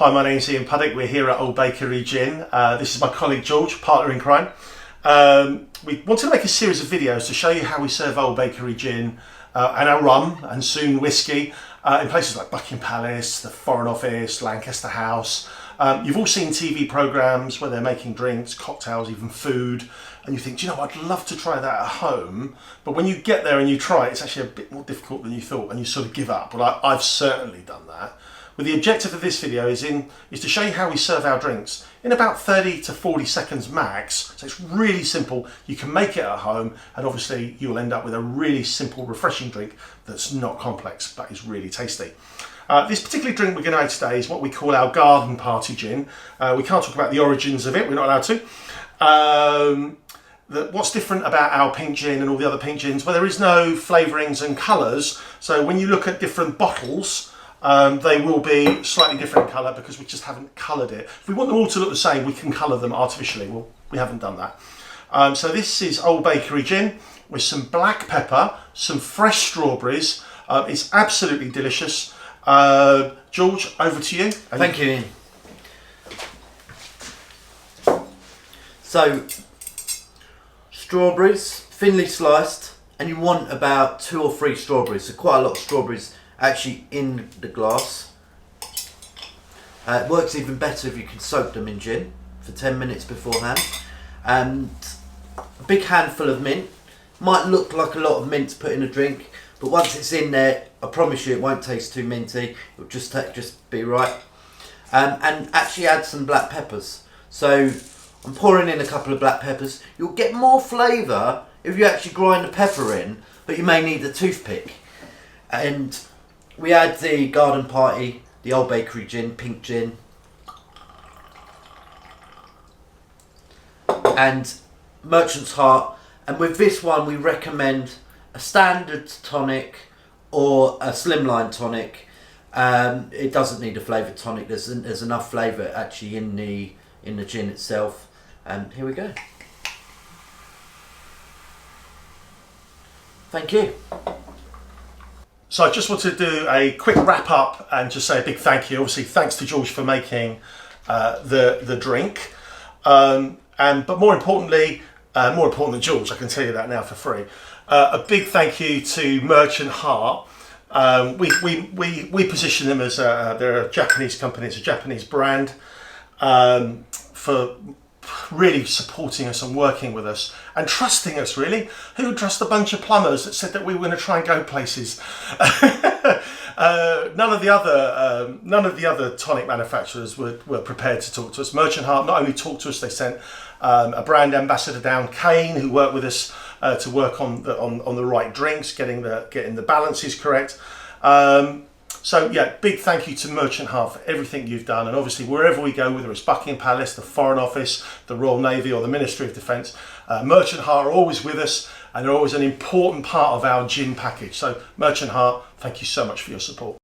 Hi, my name's Ian Puddick. We're here at Old Bakery Gin. This is my colleague George, partner in crime. We wanted to make a series of videos to show you how we serve Old Bakery Gin and our rum and soon whiskey in places like Buckingham Palace, the Foreign Office, Lancaster House. You've all seen TV programmes where they're making drinks, cocktails, even food, and you think, do you know, I'd love to try that at home, but when you get there and you try it, it's actually a bit more difficult than you thought, and you sort of give up. Well, I've certainly done that. But the objective of this video is to show you how we serve our drinks in about 30 to 40 seconds max. So it's really simple. You can make it at home, and obviously you'll end up with a really simple, refreshing drink that's not complex, but is really tasty. This particular drink we're going to have today is what we call our garden party gin. We can't talk about the origins of it, we're not allowed to. What's different about our pink gin and all the other pink gins? Well, there is no flavourings and colours. So when you look at different bottles, they will be slightly different colour because we just haven't coloured it. If we want them all to look the same, we can colour them artificially. Well, we haven't done that. So this is Old Bakery Gin with some black pepper, some fresh strawberries. It's absolutely delicious. George, over to you. Thank you, Ian. So, strawberries, thinly sliced, and you want about 2 or 3 strawberries, so quite a lot of strawberries actually in the glass. It works even better if you can soak them in gin for 10 minutes beforehand. And a big handful of mint. Might look like a lot of mint to put in a drink, but once it's in there, I promise you it won't taste too minty. It'll just be right. And actually add some black peppers. So I'm pouring in a couple of black peppers. You'll get more flavour if you actually grind the pepper in, but you may need a toothpick. And we add the garden party, the Old Bakery gin, pink gin, and Merchant's Heart. And with this one, we recommend a standard tonic or a slimline tonic. It doesn't need a flavoured tonic. There's enough flavour actually in the gin itself. And here we go. Thank you. So I just want to do a quick wrap up and just say a big thank you. Obviously, thanks to George for making the drink. But more importantly, more important than George, I can tell you that now for free. A big thank you to Merchant Heart. We position them as they're a Japanese company. It's a Japanese brand for really supporting us and working with us and trusting us. Really, who would trust a bunch of plumbers that said that we were going to try and go places? None of the other tonic manufacturers were prepared to talk to us. Merchant Heart not only talked to us, they sent a brand ambassador down, Kane, who worked with us to work on the right drinks, getting the balances correct. So yeah, big thank you to Merchant Heart for everything you've done, and obviously wherever we go, whether it's Buckingham Palace, the Foreign Office, the Royal Navy, or the Ministry of Defence, Merchant Heart are always with us, and they're always an important part of our gin package. So Merchant Heart, thank you so much for your support.